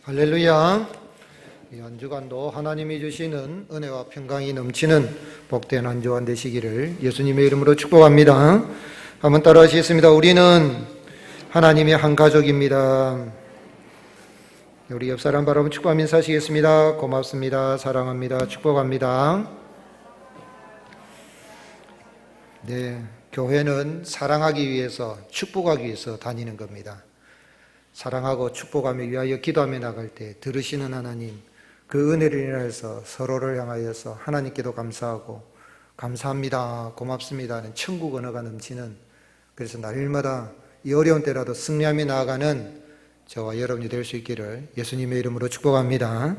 할렐루야. 이 한 주간도 하나님이 주시는 은혜와 평강이 넘치는 복된 한 주간 되시기를 예수님의 이름으로 축복합니다. 한번 따라 하시겠습니다. 우리는 하나님의 한 가족입니다. 우리 옆 사람 바라보며 축복하며 인사하시겠습니다. 고맙습니다. 사랑합니다. 축복합니다. 네, 교회는 사랑하기 위해서, 축복하기 위해서 다니는 겁니다. 사랑하고 축복하며 위하여 기도하며 나갈 때 들으시는 하나님, 그 은혜를 인하여서 서로를 향하여서 하나님께도 감사하고 감사합니다, 고맙습니다 하는 천국 언어가 넘치는, 그래서 날마다 이 어려운 때라도 승리하며 나아가는 저와 여러분이 될 수 있기를 예수님의 이름으로 축복합니다.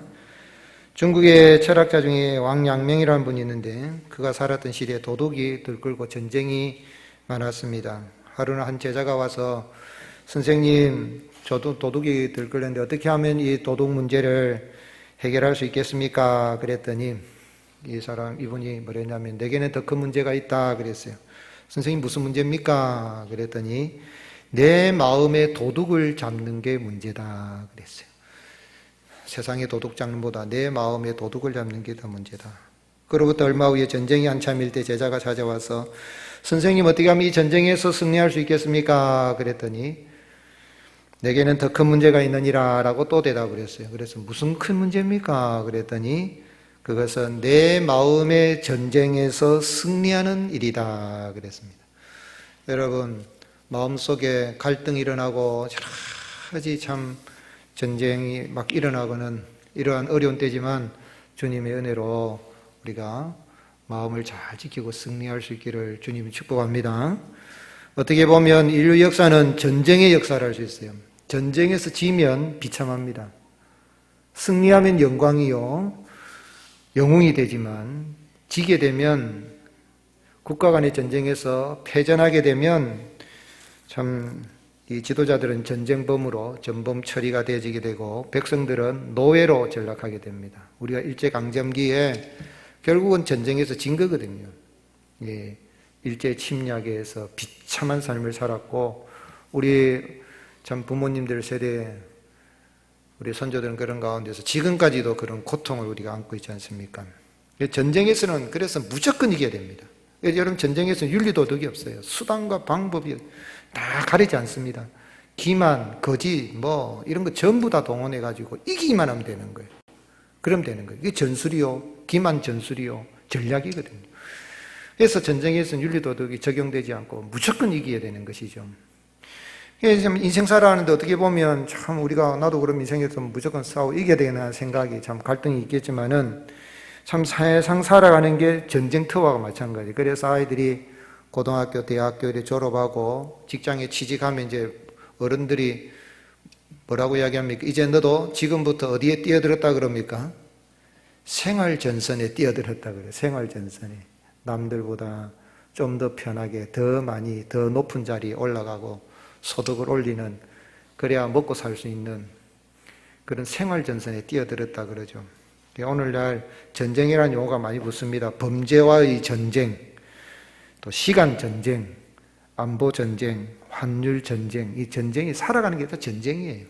중국의 철학자 중에 왕양명이라는 분이 있는데 그가 살았던 시대에 도둑이 들끓고 전쟁이 많았습니다. 하루는 한 제자가 와서 선생님, 저도 도둑이 들끓는데 어떻게 하면 이 도둑 문제를 해결할 수 있겠습니까? 그랬더니 이분이 뭐랬냐면 내게는 더 큰 문제가 있다 그랬어요. 선생님 무슨 문제입니까? 그랬더니 내 마음의 도둑을 잡는 게 문제다 그랬어요. 세상의 도둑 잡는 보다 내 마음의 도둑을 잡는 게 더 문제다. 그로부터 얼마 후에 전쟁이 한참일 때 제자가 찾아와서 선생님 어떻게 하면 이 전쟁에서 승리할 수 있겠습니까? 그랬더니 내게는 더 큰 문제가 있느니라 라고 또 대답을 했어요. 그래서 무슨 큰 문제입니까? 그랬더니 그것은 내 마음의 전쟁에서 승리하는 일이다 그랬습니다. 여러분, 마음속에 갈등이 일어나고 여러 가지 참 전쟁이 막 일어나고는 이러한 어려운 때지만 주님의 은혜로 우리가 마음을 잘 지키고 승리할 수 있기를 주님이 축복합니다. 어떻게 보면 인류 역사는 전쟁의 역사를 할 수 있어요. 전쟁에서 지면 비참합니다. 승리하면 영광이요, 영웅이 되지만 지게 되면, 국가 간의 전쟁에서 패전하게 되면 참 이 지도자들은 전쟁범으로 전범 처리가 되어지게 되고 백성들은 노예로 전락하게 됩니다. 우리가 일제강점기에 결국은 전쟁에서 진 거거든요. 예, 일제 침략에서 비참한 삶을 살았고 우리 참 부모님들 세대 우리 선조들은 그런 가운데서 지금까지도 그런 고통을 우리가 안고 있지 않습니까? 전쟁에서는 그래서 무조건 이겨야 됩니다. 여러분, 전쟁에서는 윤리도덕이 없어요. 수단과 방법이 다 가리지 않습니다. 기만, 거짓, 이런 거 전부 다 동원해가지고 이기기만 하면 되는 거예요. 그럼 되는 거예요. 이게 전술이요, 기만 전술이요, 전략이거든요. 그래서 전쟁에서는 윤리도덕이 적용되지 않고 무조건 이겨야 되는 것이죠. 인생 살아가는데 어떻게 보면 참 우리가, 나도 그럼 인생에서 무조건 싸우고 이겨야 되나 생각이 참 갈등이 있겠지만은 참 세상 살아가는 게 전쟁터와 마찬가지. 그래서 아이들이 고등학교, 대학교를 졸업하고 직장에 취직하면 이제 어른들이 뭐라고 이야기합니까? 이제 너도 지금부터 어디에 뛰어들었다 그럽니까? 생활전선에 뛰어들었다 그래요. 생활전선에. 남들보다 좀 더 편하게, 더 많이, 더 높은 자리에 올라가고 소득을 올리는, 그래야 먹고 살 수 있는 그런 생활전선에 뛰어들었다 그러죠. 오늘날 전쟁이라는 용어가 많이 붙습니다. 범죄와의 전쟁, 또 시간 전쟁, 안보 전쟁, 환율 전쟁. 이 전쟁이, 살아가는 게 다 전쟁이에요.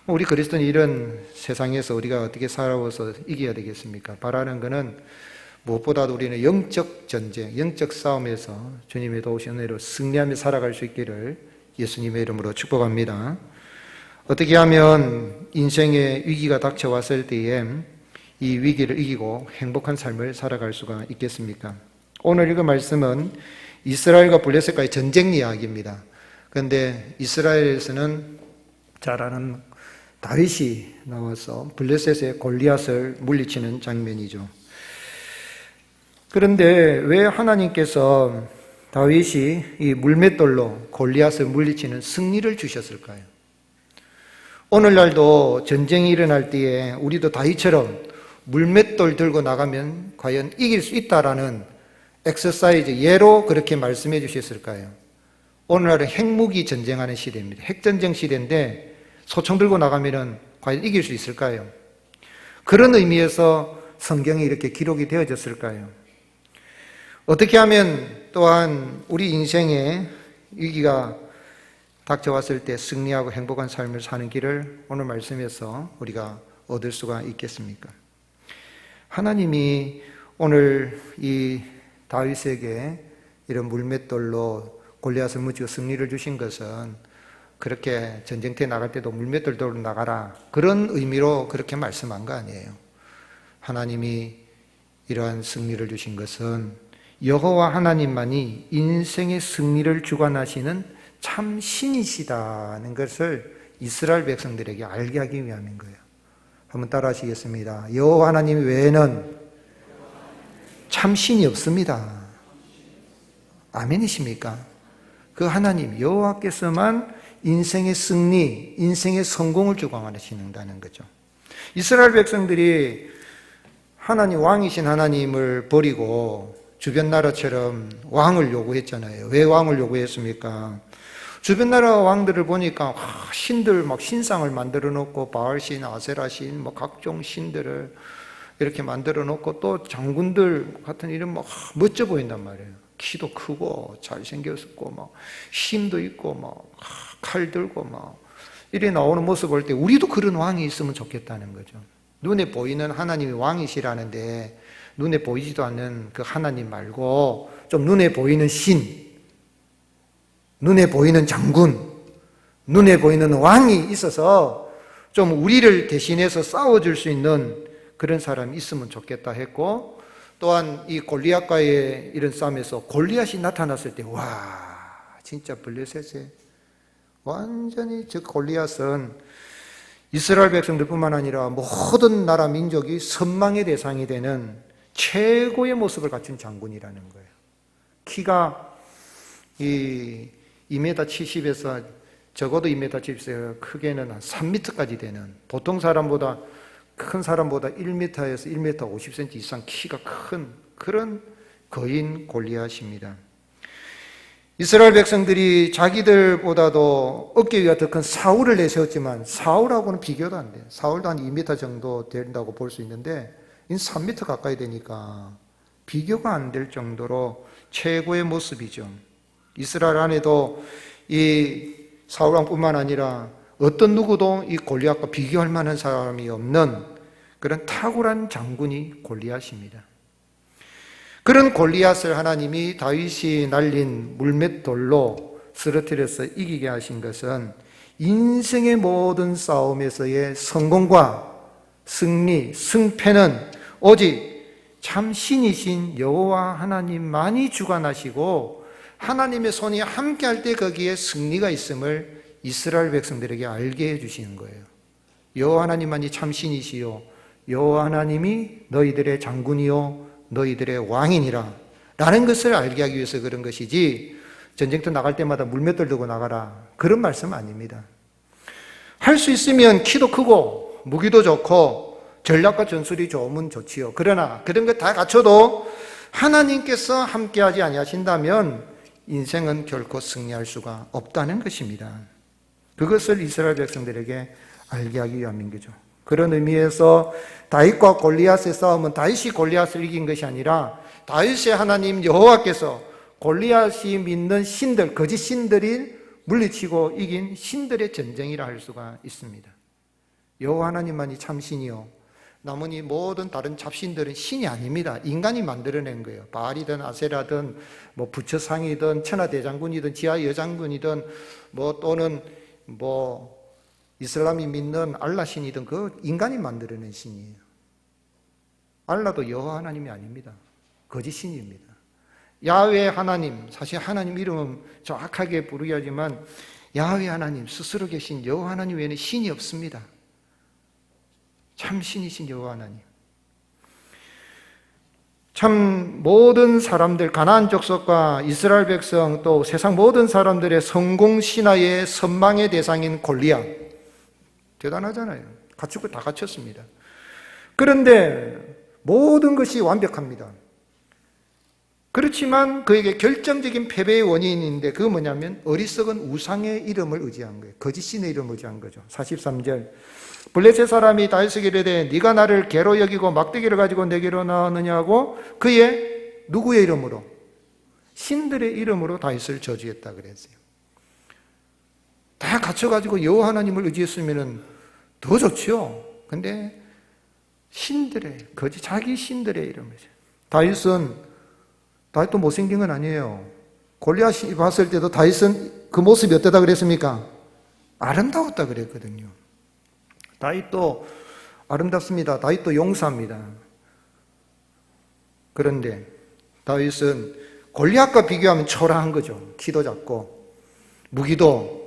우리 그리스도는 이런 세상에서 우리가 어떻게 살아와서 이겨야 되겠습니까? 바라는 것은 무엇보다도 우리는 영적 전쟁, 영적 싸움에서 주님의 도우신 은혜로 승리하며 살아갈 수 있기를 예수님의 이름으로 축복합니다. 어떻게 하면 인생의 위기가 닥쳐왔을 때에 이 위기를 이기고 행복한 삶을 살아갈 수가 있겠습니까? 오늘 읽은 말씀은 이스라엘과 블레셋과의 전쟁 이야기입니다. 그런데 이스라엘에서는 잘 아는 다윗이 나와서 블레셋의 골리앗을 물리치는 장면이죠. 그런데 왜 하나님께서 다윗이 이 물맷돌로 골리앗을 물리치는 승리를 주셨을까요? 오늘날도 전쟁이 일어날 때에 우리도 다윗처럼 물맷돌 들고 나가면 과연 이길 수 있다라는 엑서사이즈, 예로 그렇게 말씀해 주셨을까요? 오늘날은 핵무기 전쟁하는 시대입니다. 핵전쟁 시대인데 소총 들고 나가면 과연 이길 수 있을까요? 그런 의미에서 성경이 이렇게 기록이 되어졌을까요? 어떻게 하면 또한 우리 인생의 위기가 닥쳐왔을 때 승리하고 행복한 삶을 사는 길을 오늘 말씀에서 우리가 얻을 수가 있겠습니까? 하나님이 오늘 이 다윗에게 이런 물맷돌로 골리앗을 무찌고 승리를 주신 것은 그렇게 전쟁터에 나갈 때도 물맷돌로 나가라 그런 의미로 그렇게 말씀한 거 아니에요. 하나님이 이러한 승리를 주신 것은 여호와 하나님만이 인생의 승리를 주관하시는 참 신이시다는 것을 이스라엘 백성들에게 알게 하기 위함인 거예요. 한번 따라 하시겠습니다. 여호와 하나님 외에는 참 신이 없습니다. 아멘이십니까? 그 하나님 여호와께서만 인생의 승리, 인생의 성공을 주관하신다는 거죠. 이스라엘 백성들이 하나님, 왕이신 하나님을 버리고 주변 나라처럼 왕을 요구했잖아요. 왜 왕을 요구했습니까? 주변 나라 왕들을 보니까 신들 막 신상을 만들어 놓고 바알신, 아세라신, 뭐 각종 신들을 이렇게 만들어 놓고 또 장군들 같은 이름 막 멋져 보인단 말이에요. 키도 크고 잘생겼고 막 힘도 있고 막 칼 들고 막 이래 나오는 모습 볼 때 우리도 그런 왕이 있으면 좋겠다는 거죠. 눈에 보이는 하나님이 왕이시라는데 눈에 보이지도 않는 그 하나님 말고 좀 눈에 보이는 신, 눈에 보이는 장군, 눈에 보이는 왕이 있어서 좀 우리를 대신해서 싸워줄 수 있는 그런 사람이 있으면 좋겠다 했고, 또한 이 골리앗과의 이런 싸움에서 골리앗이 나타났을 때 와 진짜 블레셋에 완전히 저 골리앗은 이스라엘 백성들뿐만 아니라 모든 나라 민족이 선망의 대상이 되는 최고의 모습을 갖춘 장군이라는 거예요. 키가 2m 70에서 적어도 2m 70에서 크게는 한 3m까지 되는, 보통 사람보다 큰 사람보다 1m에서 1m 50cm 이상 키가 큰 그런 거인 골리앗입니다. 이스라엘 백성들이 자기들보다도 어깨 위가 더 큰 사울을 내세웠지만 사울하고는 비교도 안 돼요. 사울도 한 2m 정도 된다고 볼 수 있는데 이 3m 가까이 되니까 비교가 안 될 정도로 최고의 모습이죠. 이스라엘 안에도 이 사울왕뿐만 아니라 어떤 누구도 이 골리앗과 비교할 만한 사람이 없는 그런 탁월한 장군이 골리앗입니다. 그런 골리앗을 하나님이 다윗이 날린 물맷돌로 쓰러뜨려서 이기게 하신 것은 인생의 모든 싸움에서의 성공과 승리, 승패는 오직 참 신이신 여호와 하나님만이 주관하시고 하나님의 손이 함께할 때 거기에 승리가 있음을 이스라엘 백성들에게 알게 해주시는 거예요. 여호와 하나님만이 참 신이시요 여호와 하나님이 너희들의 장군이요 너희들의 왕이니라 라는 것을 알게 하기 위해서 그런 것이지, 전쟁터 나갈 때마다 물맷돌 들고 나가라 그런 말씀 아닙니다. 할 수 있으면 키도 크고 무기도 좋고 전략과 전술이 좋으면 좋지요. 그러나 그런 것 다 갖춰도 하나님께서 함께하지 아니하신다면 인생은 결코 승리할 수가 없다는 것입니다. 그것을 이스라엘 백성들에게 알게 하기 위함인 거죠. 그런 의미에서 다윗과 골리앗의 싸움은 다윗이 골리앗을 이긴 것이 아니라 다윗의 하나님 여호와께서 골리앗이 믿는 신들, 거짓 신들이 물리치고 이긴 신들의 전쟁이라 할 수가 있습니다. 여호와 하나님만이 참 신이요 나머지 모든 다른 잡신들은 신이 아닙니다. 인간이 만들어낸 거예요. 바알이든 아세라든 뭐 부처상이든 천하대장군이든 지하여장군이든 뭐 또는 뭐 이슬람이 믿는 알라 신이든 그 인간이 만들어낸 신이에요. 알라도 여호와 하나님이 아닙니다. 거짓 신입니다. 야훼 하나님, 사실 하나님 이름은 정확하게 부르기하지만 야훼 하나님 스스로 계신 여호와 하나님 외에는 신이 없습니다. 참 신이신 여호와 하나님. 참 모든 사람들, 가나안 족속과 이스라엘 백성 또 세상 모든 사람들의 성공 신화의 선망의 대상인 골리앗, 대단하잖아요. 갖출 거 다 갖췄습니다. 그런데 모든 것이 완벽합니다. 그렇지만 그에게 결정적인 패배의 원인인데 그거 뭐냐면 어리석은 우상의 이름을 의지한 거예요. 거짓 신의 이름을 의지한 거죠. 43절 블레셋 사람이 다윗에게 이르되 네가 나를 개로 여기고 막대기를 가지고 내게로 나왔느냐고 그의 누구의 이름으로? 신들의 이름으로 다윗을 저주했다 그랬어요. 다 갖춰가지고 여호와 하나님을 의지했으면 더 좋죠. 근데 신들의, 거짓 자기 신들의 이름이죠. 다윗도 못생긴 건 아니에요. 골리앗이 봤을 때도 다윗은 그 모습이 어떠다 그랬습니까? 아름다웠다 그랬거든요. 다윗도 아름답습니다. 다윗도 용사입니다. 그런데 다윗은 골리앗과 비교하면 초라한 거죠. 키도 작고 무기도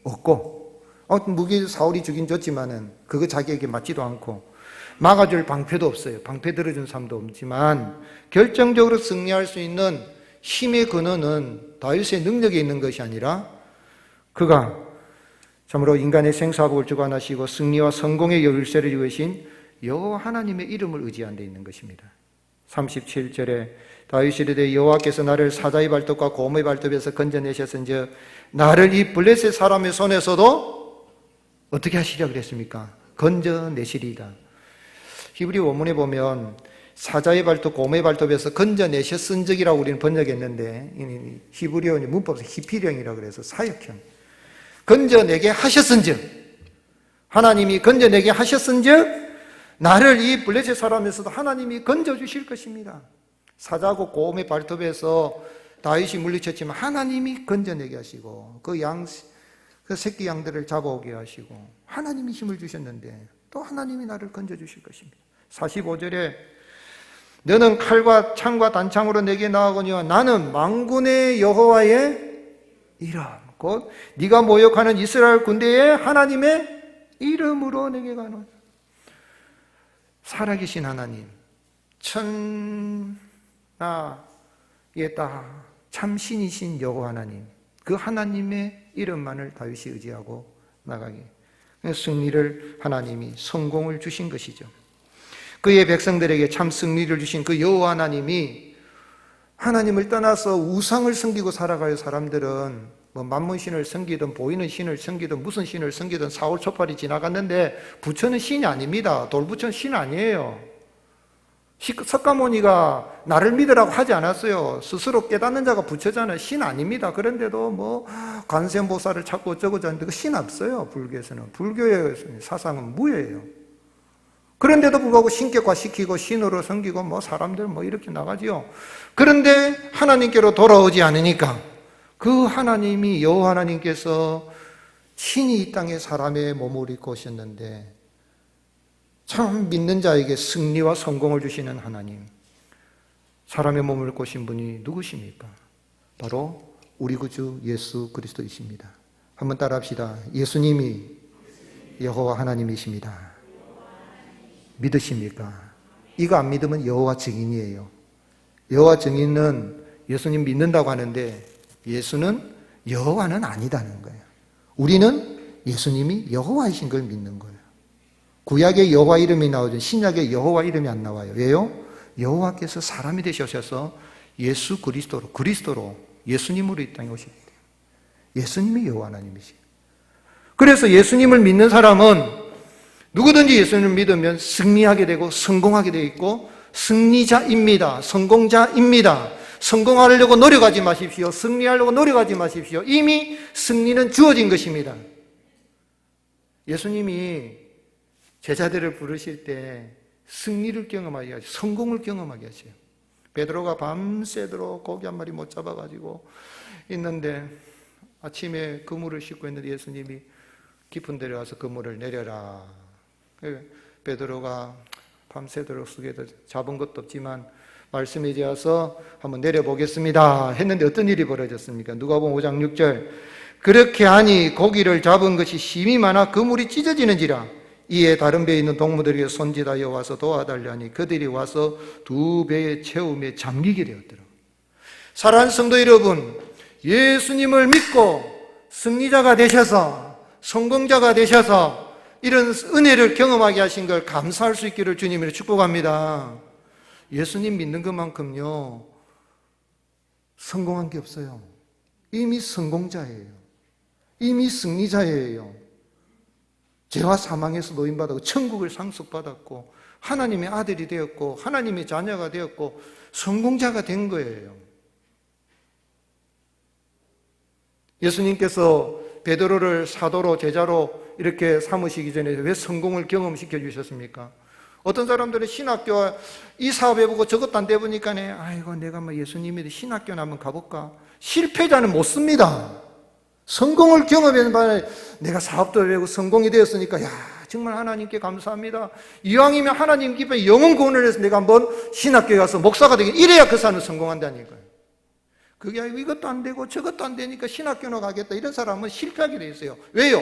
없고, 무기 사울이 주긴 줬지만은 그거 자기에게 맞지도 않고 막아줄 방패도 없어요. 방패 들어준 사람도 없지만 결정적으로 승리할 수 있는 힘의 근원은 다윗의 능력에 있는 것이 아니라 그가 참으로 인간의 생사복을 주관하시고 승리와 성공의 열쇠를 이루신 여호와 하나님의 이름을 의지한 데 있는 것입니다. 37절에 다윗이 이르되 여호와께서 나를 사자의 발톱과 곰의 발톱에서 건져내셨은즉 나를 이 블레셋 사람의 손에서도 어떻게 하시려 그랬습니까? 건져내시리이다. 히브리 원문에 보면 사자의 발톱, 곰의 발톱에서 건져내셨은즉이라고 우리는 번역했는데 히브리어 문법에서 히피령이라고 그래서 사역형. 건져내게 하셨은즉, 하나님이 건져내게 하셨은즉 나를 이 블레셋 사람에서도 하나님이 건져주실 것입니다. 사자고 곰의 발톱에서 다윗이 물리쳤지만 하나님이 건져내게 하시고 그 새끼 양들을 잡아오게 하시고 하나님이 힘을 주셨는데 또 하나님이 나를 건져주실 것입니다. 45절에 너는 칼과 창과 단창으로 내게 나아거니와 나는 만군의 여호와의 이름 곧 네가 모욕하는 이스라엘 군대의 하나님의 이름으로 내게 가노니. 살아계신 하나님, 천하에 다 참신이신 여호와 하나님, 그 하나님의 이름만을 다윗이 의지하고 나가게. 승리를 하나님이 성공을 주신 것이죠. 그의 백성들에게 참 승리를 주신 그 여호와 하나님이 하나님을 떠나서 우상을 섬기고 살아가요. 사람들은 만문 신을 섬기든 보이는 신을 섬기든 무슨 신을 섬기든 사월 초팔이 지나갔는데 부처는 신이 아닙니다. 돌부처는 신 아니에요. 석가모니가 나를 믿으라고 하지 않았어요. 스스로 깨닫는 자가 부처잖아요. 신 아닙니다. 그런데도 관세음보살을 찾고 어쩌고 저쩌는데 그 신 없어요. 불교에서는. 불교의 사상은 무예요. 그런데도 불구하고 신격화 시키고 신으로 섬기고 사람들 이렇게 나가지요. 그런데 하나님께로 돌아오지 않으니까 그 하나님이 여호와 하나님께서 친히 이 땅에 사람의 몸을 입고 오셨는데 참 믿는 자에게 승리와 성공을 주시는 하나님, 사람의 몸을 입고 오신 분이 누구십니까? 바로 우리 구주 예수 그리스도이십니다. 한번 따라합시다. 예수님이 여호와 하나님이십니다. 믿으십니까? 이거 안 믿으면 여호와 증인이에요. 여호와 증인은 예수님 믿는다고 하는데 예수는 여호와는 아니다는 거예요. 우리는 예수님이 여호와이신 걸 믿는 거예요. 구약에 여호와 이름이 나오죠. 신약에 여호와 이름이 안 나와요. 왜요? 여호와께서 사람이 되셔서 예수 그리스도로 예수님으로 이 땅에 오시기 때문에 예수님이 여호와 하나님이시죠. 그래서 예수님을 믿는 사람은 누구든지 예수님을 믿으면 승리하게 되고 성공하게 되어 있고 승리자입니다. 성공자입니다. 성공하려고 노력하지 마십시오. 승리하려고 노력하지 마십시오. 이미 승리는 주어진 것입니다. 예수님이 제자들을 부르실 때 승리를 경험하게 하시고 성공을 경험하게 하세요. 베드로가 밤새도록 고기 한 마리 못 잡아가지고 있는데 아침에 그물을 싣고 있는데 예수님이 깊은 데로 와서 그물을 내려라. 베드로가 밤새도록 숙여도 잡은 것도 없지만 말씀에 지어서 한번 내려보겠습니다 했는데 어떤 일이 벌어졌습니까? 누가복음 5장 6절 그렇게 하니 고기를 잡은 것이 심히 많아 그물이 찢어지는지라 이에 다른 배에 있는 동무들에게 손짓하여 와서 도와달라 하니 그들이 와서 2배의 채움에 잠기게 되었더라. 사랑하는 성도 여러분, 예수님을 믿고 승리자가 되셔서 성공자가 되셔서 이런 은혜를 경험하게 하신 걸 감사할 수 있기를 주님으로 축복합니다. 예수님 믿는 것만큼요 성공한 게 없어요. 이미 성공자예요. 이미 승리자예요. 죄와 사망에서 노인받았고 천국을 상속받았고 하나님의 아들이 되었고 하나님의 자녀가 되었고 성공자가 된 거예요. 예수님께서 베드로를 사도로 제자로 이렇게 삼으시기 전에 왜 성공을 경험시켜 주셨습니까? 어떤 사람들은 신학교 이 사업 해보고 저것도 안 돼보니까 아이고 내가 뭐 예수님이 신학교나 한번 가볼까? 실패자는 못 씁니다. 성공을 경험한 바에 내가 사업도 해보고 성공이 되었으니까 야 정말 하나님께 감사합니다. 이왕이면 하나님 기뻐 영혼 구원을 해서 내가 한번 신학교에 가서 목사가 되긴 이래야 그 사람은 성공한다니까요. 그게 아니고 이것도 안 되고 저것도 안 되니까 신학교나 가겠다 이런 사람은 실패하게 돼 있어요. 왜요?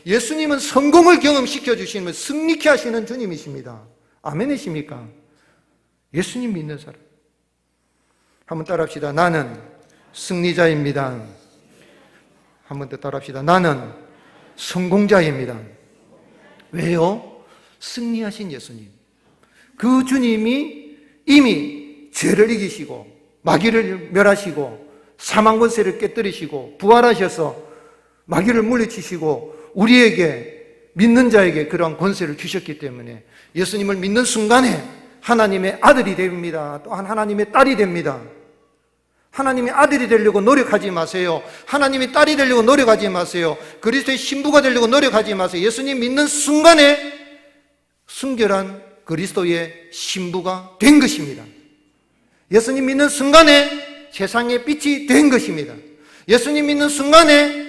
예수님은 성공을 경험시켜 주시면 승리케 하시는 주님이십니다. 아멘이십니까? 예수님 믿는 사람 한번 따라합시다. 나는 승리자입니다. 한번 더 따라합시다. 나는 성공자입니다. 왜요? 승리하신 예수님. 그 주님이 이미 죄를 이기시고 마귀를 멸하시고 사망 권세를 깨뜨리시고 부활하셔서 마귀를 물리치시고 우리에게 믿는 자에게 그러한 권세를 주셨기 때문에 예수님을 믿는 순간에 하나님의 아들이 됩니다. 또한 하나님의 딸이 됩니다. 하나님의 아들이 되려고 노력하지 마세요. 하나님의 딸이 되려고 노력하지 마세요. 그리스도의 신부가 되려고 노력하지 마세요. 예수님 믿는 순간에 순결한 그리스도의 신부가 된 것입니다. 예수님 믿는 순간에 세상의 빛이 된 것입니다. 예수님 믿는 순간에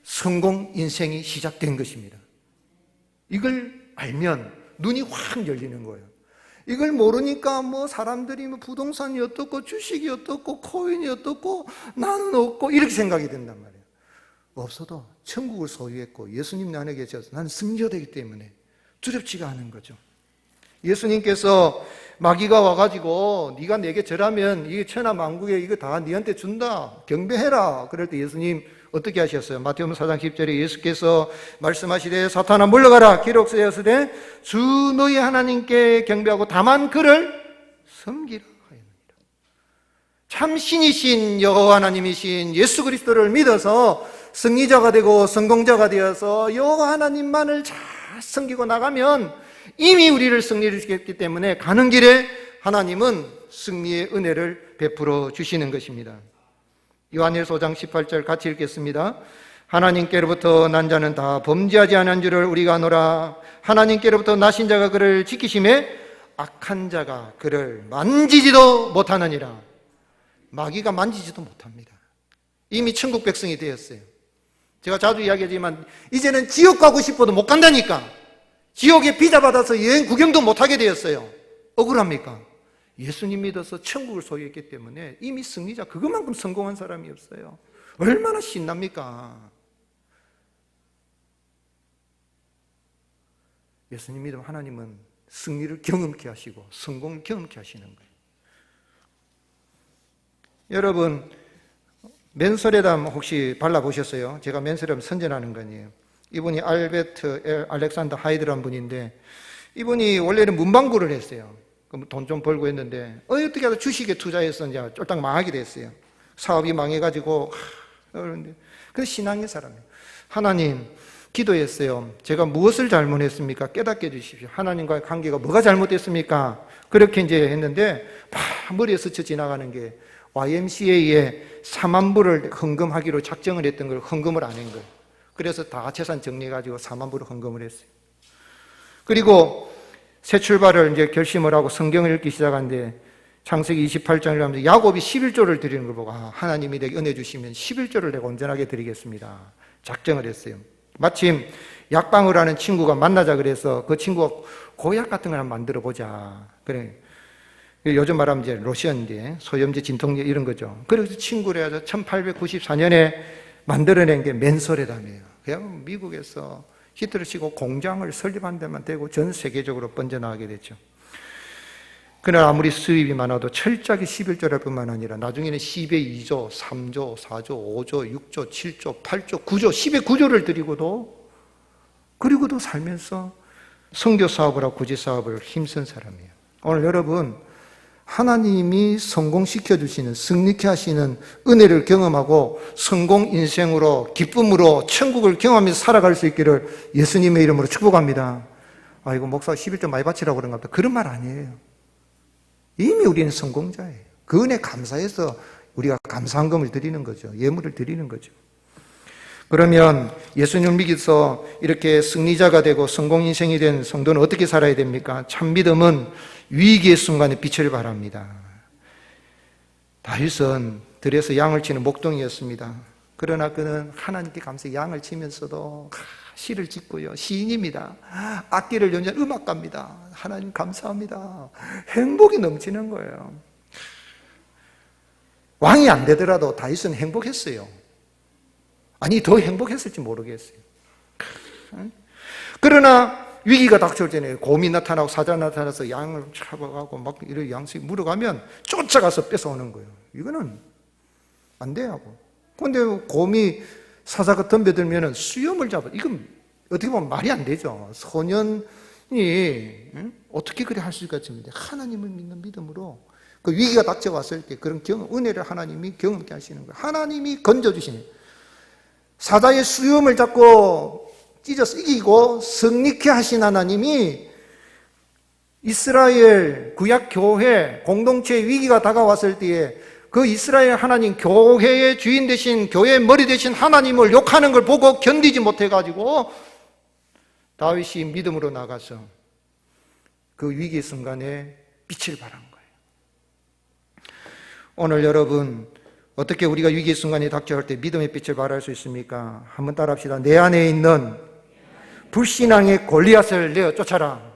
성공 인생이 시작된 것입니다. 이걸 알면 눈이 확 열리는 거예요. 이걸 모르니까 뭐 사람들이 뭐 부동산이 어떻고 주식이 어떻고 코인이 어떻고 나는 없고 이렇게 생각이 된단 말이에요. 없어도 천국을 소유했고 예수님 내 안에 계셔서 나는 승리되기 때문에 두렵지가 않은 거죠. 예수님께서 마귀가 와가지고 네가 내게 절하면 이게 천하만국에 이거 다 네한테 준다 경배해라 그럴 때 예수님 어떻게 하셨어요? 마태복음 4장 10절에 예수께서 말씀하시되 사탄아 물러가라 기록되었으되 주 너희 하나님께 경배하고 다만 그를 섬기라 하였느니라. 참 신이신 여호와 하나님이신 예수 그리스도를 믿어서 승리자가 되고 성공자가 되어서 여호와 하나님만을 잘 섬기고 나가면 이미 우리를 승리를 주셨기 때문에 가는 길에 하나님은 승리의 은혜를 베풀어 주시는 것입니다. 요한일서 5장 18절 같이 읽겠습니다. 하나님께로부터 난 자는 다 범죄하지 않은 줄을 우리가 아노라. 하나님께로부터 나신 자가 그를 지키심에 악한 자가 그를 만지지도 못하느니라. 마귀가 만지지도 못합니다. 이미 천국 백성이 되었어요. 제가 자주 이야기하지만 이제는 지옥 가고 싶어도 못 간다니까. 지옥에 비자 받아서 여행 구경도 못하게 되었어요. 억울합니까? 예수님 믿어서 천국을 소유했기 때문에 이미 승리자, 그것만큼 성공한 사람이 없어요. 얼마나 신납니까? 예수님 믿으면 하나님은 승리를 경험케 하시고 성공을 경험케 하시는 거예요. 여러분 맨소레담 혹시 발라보셨어요? 제가 맨소레담 선전하는 거 아니에요. 이분이 알베트 알렉산더 하이드라는 분인데 이분이 원래는 문방구를 했어요. 돈 좀 벌고 했는데 어떻게 하다 주식에 투자해서 이제 쫄딱 망하게 됐어요. 사업이 망해가지고 그런데 그 신앙의 사람이에요. 하나님 기도했어요. 제가 무엇을 잘못했습니까? 깨닫게 해주십시오. 하나님과의 관계가 뭐가 잘못됐습니까? 그렇게 이제 했는데 머리에 스쳐 지나가는 게 YMCA에 4만 불을 헌금하기로 작정을 했던 걸 헌금을 안 한 거예요. 그래서 다 재산 정리해가지고 4만 불을 헌금을 했어요. 그리고 새 출발을 이제 결심을 하고 성경을 읽기 시작하는데 창세기 28장을 하면서 야곱이 11조를 드리는 걸 보고 하나님이 내게 은혜 주시면 11조를 내가 온전하게 드리겠습니다. 작정을 했어요. 마침 약방을 하는 친구가 만나자 그래서 그 친구가 고약 같은 걸 한번 만들어 보자. 그래. 요즘 말하면 이제 로션제, 소염제, 진통제 이런 거죠. 그래서 친구를 해서 1894년에 만들어낸 게 맨소레담이에요. 그냥 미국에서 히트를 치고 공장을 설립한 데만 되고 전 세계적으로 번져나가게 됐죠. 그러나 아무리 수입이 많아도 철저하게 11조를 뿐만 아니라 나중에는 10의 2조, 3조, 4조, 5조, 6조, 7조, 8조, 9조, 10의 9조를 드리고도 그리고도 살면서 선교 사업을 하고 구제 사업을 힘쓴 사람이에요. 오늘 여러분 하나님이 성공시켜 주시는 승리케 하시는 은혜를 경험하고 성공 인생으로 기쁨으로 천국을 경험하면서 살아갈 수 있기를 예수님의 이름으로 축복합니다. 아이고 목사가 11조 많이 바치라고 그런가 보다. 그런 말 아니에요. 이미 우리는 성공자예요. 그 은혜 감사해서 우리가 감사한금을 드리는 거죠. 예물을 드리는 거죠. 그러면 예수님을 믿어서 이렇게 승리자가 되고 성공 인생이 된 성도는 어떻게 살아야 됩니까? 참 믿음은 위기의 순간에 빛을 발합니다. 다윗은 들에서 양을 치는 목동이었습니다. 그러나 그는 하나님께 감사히 양을 치면서도 시를 짓고요. 시인입니다. 악기를 연주하는 음악가입니다. 하나님 감사합니다. 행복이 넘치는 거예요. 왕이 안 되더라도 다윗은 행복했어요. 아니, 더 행복했을지 모르겠어요. 그러나 위기가 닥쳐올 때는 곰이 나타나고 사자 나타나서 양을 잡아가고 막 이렇게 양식 물어가면 쫓아가서 뺏어오는 거예요. 이거는 안 돼요. 그런데 곰이 사자가 덤벼들면 수염을 잡아. 이건 어떻게 보면 말이 안 되죠. 소년이 어떻게 그래 할 수가 있습니다. 하나님을 믿는 믿음으로 그 위기가 닥쳐왔을 때 그런 은혜를 하나님이 경험케 하시는 거예요. 하나님이 건져주시는 거예요. 사자의 수염을 잡고 찢어서 이기고 승리케 하신 하나님이 이스라엘 구약 교회 공동체의 위기가 다가왔을 때에 그 이스라엘 하나님 교회의 주인 되신 교회의 머리 되신 하나님을 욕하는 걸 보고 견디지 못해가지고 다윗이 믿음으로 나가서 그 위기 순간에 빛을 발한 거예요. 오늘 여러분 어떻게 우리가 위기 순간에 닥쳐올 때 믿음의 빛을 발할 수 있습니까? 한번 따라합시다. 내 안에 있는 불신앙의 골리앗을 내어 쫓아라.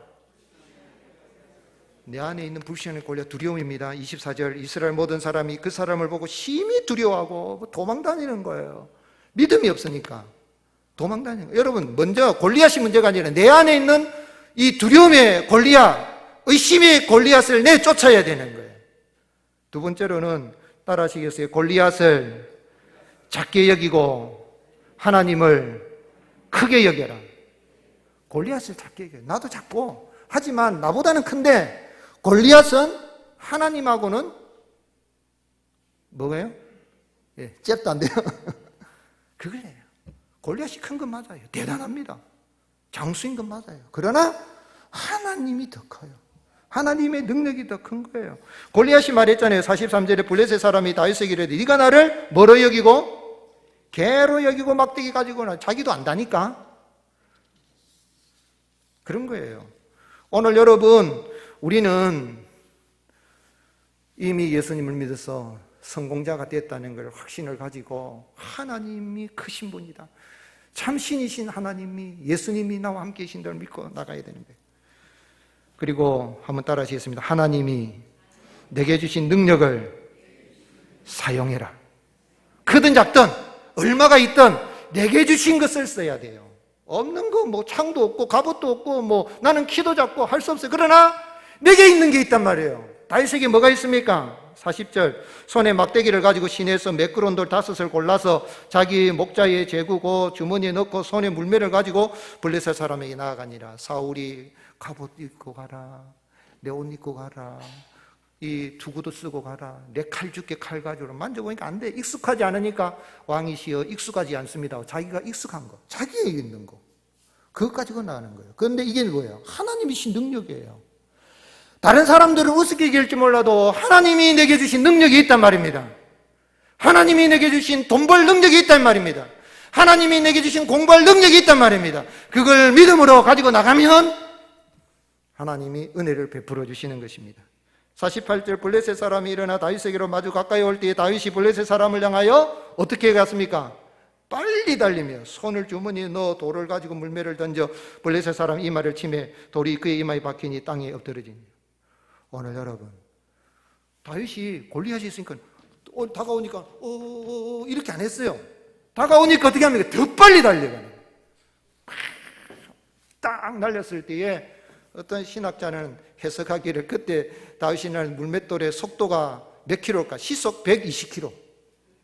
내 안에 있는 불신앙의 골리앗, 두려움입니다. 24절 이스라엘 모든 사람이 그 사람을 보고 심히 두려워하고 도망다니는 거예요. 믿음이 없으니까 도망다니는 거예요. 여러분 먼저 골리앗이 문제가 아니라 내 안에 있는 이 두려움의 골리앗, 의심의 골리앗을 내쫓아야 되는 거예요. 두 번째로는 따라하시겠어요? 골리앗을 작게 여기고 하나님을 크게 여겨라. 골리앗을 작게 여겨라. 나도 작고 하지만 나보다는 큰데 골리앗은 하나님하고는 뭐예요? 예, 잽도 안 돼요. 그거예요. 골리앗이 큰 건 맞아요. 대단합니다. 장수인 건 맞아요. 그러나 하나님이 더 커요. 하나님의 능력이 더 큰 거예요. 골리앗이 말했잖아요. 43절에 블레셋 사람이 다윗에게 이르되 네가 나를 뭐로 여기고 개로 여기고 막대기 가지고는 자기도 안다니까. 그런 거예요. 오늘 여러분 우리는 이미 예수님을 믿어서 성공자가 됐다는 걸 확신을 가지고 하나님이 크신 분이다. 참 신이신 하나님이 예수님이 나와 함께 계신 걸 믿고 나가야 되는 거예요. 그리고 한번 따라 하시겠습니다. 하나님이 내게 주신 능력을 사용해라. 크든 작든 얼마가 있든 내게 주신 것을 써야 돼요. 없는 거 뭐 창도 없고 갑옷도 없고 뭐 나는 키도 작고 할 수 없어요. 그러나 내게 있는 게 있단 말이에요. 다윗에게 뭐가 있습니까? 40절 손에 막대기를 가지고 시내에서 매끄러운 돌 5을 골라서 자기 목자에 재구고 주머니에 넣고 손에 물매를 가지고 블레셋 사람에게 나아가니라. 사울이 갑옷 입고 가라, 내 옷 입고 가라, 이 투구도 쓰고 가라, 내 칼 줄게 칼 가지고. 만져보니까 안 돼. 익숙하지 않으니까 왕이시여 익숙하지 않습니다. 자기가 익숙한 거, 자기에 있는 거 그것 가지고 나가는 거예요. 그런데 이게 뭐예요? 하나님이신 능력이에요. 다른 사람들은 우습게 얘기할지 몰라도 하나님이 내게 주신 능력이 있단 말입니다. 하나님이 내게 주신 돈 벌 능력이 있단 말입니다. 하나님이 내게 주신 공부할 능력이 있단 말입니다. 그걸 믿음으로 가지고 나가면 하나님이 은혜를 베풀어 주시는 것입니다. 48절 블레셋 사람이 일어나 다윗에게로 마주 가까이 올 때에 다윗이 블레셋 사람을 향하여 어떻게 갔습니까? 빨리 달리며 손을 주머니에 넣어 돌을 가지고 물매를 던져 블레셋 사람 이마를 치매 돌이 그의 이마에 박히니 땅에 엎드러지니. 오늘 여러분 다윗이 골리앗이 있으니까 다가오니까 이렇게 안 했어요. 다가오니까 어떻게 합니까? 더 빨리 달려가는. 딱 날렸을 때에 어떤 신학자는 해석하기를 그때 다윗이 날 물맷돌의 속도가 몇 킬로일까? 시속 120km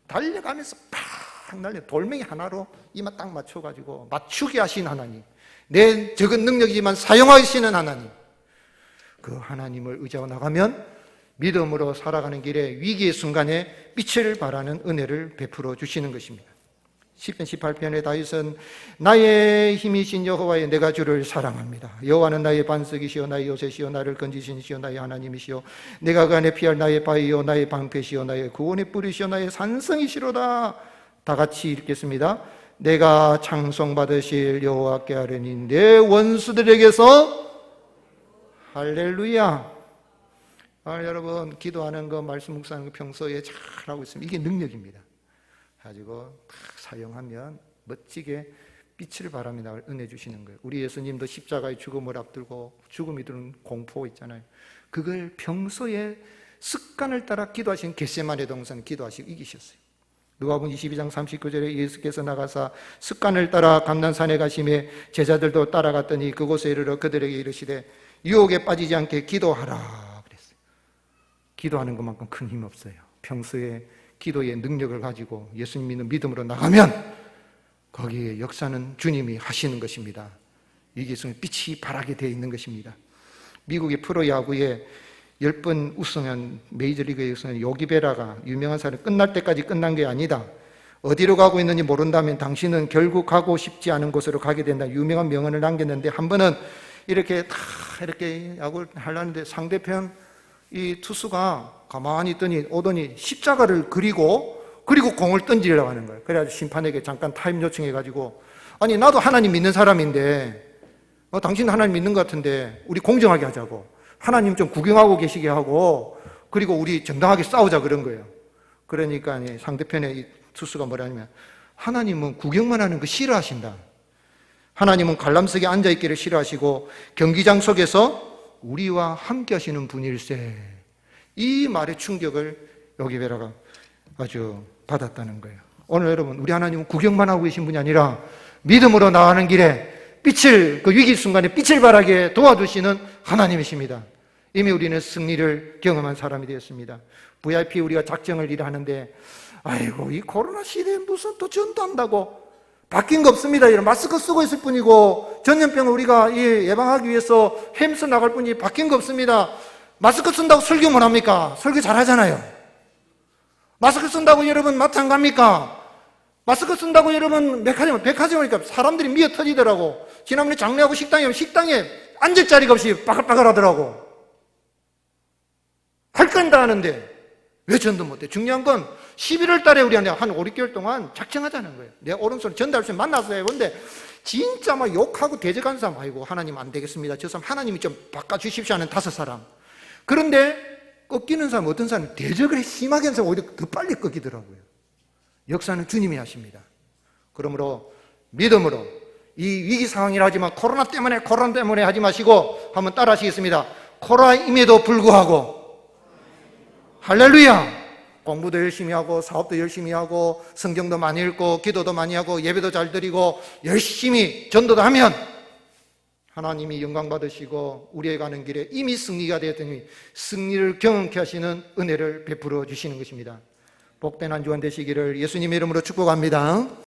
달려가면서 팍 날려 돌멩이 하나로 이마 딱 맞춰가지고 맞추게 하신 하나님, 내 적은 능력이지만 사용하시는 하나님, 그 하나님을 의지하고 나가면 믿음으로 살아가는 길에 위기의 순간에 빛을 발하는 은혜를 베풀어 주시는 것입니다. 시편 18편에 다윗은 나의 힘이신 여호와의 내가 주를 사랑합니다. 여호와는 나의 반석이시요 나의 요새시요 나를 건지신 시요 나의 하나님이시요 내가 그 안에 피할 나의 바위요 나의 방패시요 나의 구원의 뿌리시요 나의 산성이시로다. 다 같이 읽겠습니다. 내가 찬송받으실 여호와께 하려니 내 원수들에게서 할렐루야. 여러분 기도하는 거, 말씀 묵상하는 거 평소에 잘하고 있으면 이게 능력입니다. 가지고 딱 사용하면 멋지게 빛을 바랍니다. 은혜 주시는 거예요. 우리 예수님도 십자가의 죽음을 앞두고 죽음이 드는 공포 있잖아요. 그걸 평소에 습관을 따라 기도하신 겟세마네 동산 기도하시고 이기셨어요. 누가복음 22장 39절에 예수께서 나가사 습관을 따라 감난산에 가시매 제자들도 따라갔더니 그곳에 이르러 그들에게 이르시되 유혹에 빠지지 않게 기도하라 그랬어요. 기도하는 것만큼 큰 힘 없어요. 평소에 기도의 능력을 가지고 예수님 믿는 믿음으로 나가면 거기에 역사는 주님이 하시는 것입니다. 위기성에 빛이 발하게 되어 있는 것입니다. 미국의 프로야구에 10번 우승한 메이저리그에 우승한 요기 베라가 유명한 사람, 끝날 때까지 끝난 게 아니다. 어디로 가고 있는지 모른다면 당신은 결국 가고 싶지 않은 곳으로 가게 된다. 유명한 명언을 남겼는데 한 번은 이렇게 야구를 하려는데 상대편 이 투수가 가만히 오더니 십자가를 그리고 공을 던지려고 하는 거예요. 그래가지고 심판에게 잠깐 타임 요청해가지고 아니 나도 하나님 믿는 사람인데 당신 하나님 믿는 것 같은데 우리 공정하게 하자고, 하나님 좀 구경하고 계시게 하고, 그리고 우리 정당하게 싸우자 그런 거예요. 그러니까 상대편의 이 투수가 뭐라냐면 하나님은 구경만 하는 거 싫어하신다. 하나님은 관람석에 앉아있기를 싫어하시고 경기장 속에서 우리와 함께 하시는 분일세. 이 말의 충격을 요기베라가 아주 받았다는 거예요. 오늘 여러분, 우리 하나님은 구경만 하고 계신 분이 아니라 믿음으로 나가는 길에 빛을, 그 위기 순간에 빛을 발하게 도와주시는 하나님이십니다. 이미 우리는 승리를 경험한 사람이 되었습니다. VIP 우리가 작정을 일하는데 아이고 이 코로나 시대에 무슨 또 전도한다고 바뀐 거 없습니다. 이런 마스크 쓰고 있을 뿐이고 전염병을 우리가 예방하기 위해서 햄스 나갈 뿐이 바뀐 거 없습니다. 마스크 쓴다고 설교 못 합니까? 설교 잘 하잖아요. 마스크 쓴다고 여러분 마트 안 갑니까? 마스크 쓴다고 여러분 백화점 오니까 사람들이 미어 터지더라고. 지난번에 장례하고 식당에 앉을 자리가 없이 빠글빠글 하더라고. 할 건 다 하는데 왜 전도 못해? 중요한 건 11월 달에 우리한테 한 5, 6개월 동안 작정하자는 거예요. 내 오른손을 전도할 수 있으면 만나서 해요. 근데 진짜 막 욕하고 대적하는 사람, 아이고 하나님 안 되겠습니다. 저 사람 하나님이 좀 바꿔주십시오 하는 5사람. 그런데 꺾이는 사람, 어떤 사람은 대적을 심하게 하는 사람 오히려 더 빨리 꺾이더라고요. 역사는 주님이 하십니다. 그러므로 믿음으로 이 위기 상황이라 하지만 코로나 때문에 하지 마시고 한번 따라 하시겠습니다. 코로나임에도 불구하고 할렐루야! 공부도 열심히 하고 사업도 열심히 하고 성경도 많이 읽고 기도도 많이 하고 예배도 잘 드리고 열심히 전도도 하면 하나님이 영광 받으시고 우리의 가는 길에 이미 승리가 되었더니 승리를 경험케 하시는 은혜를 베풀어 주시는 것입니다. 복된 한 주간 되시기를 예수님의 이름으로 축복합니다.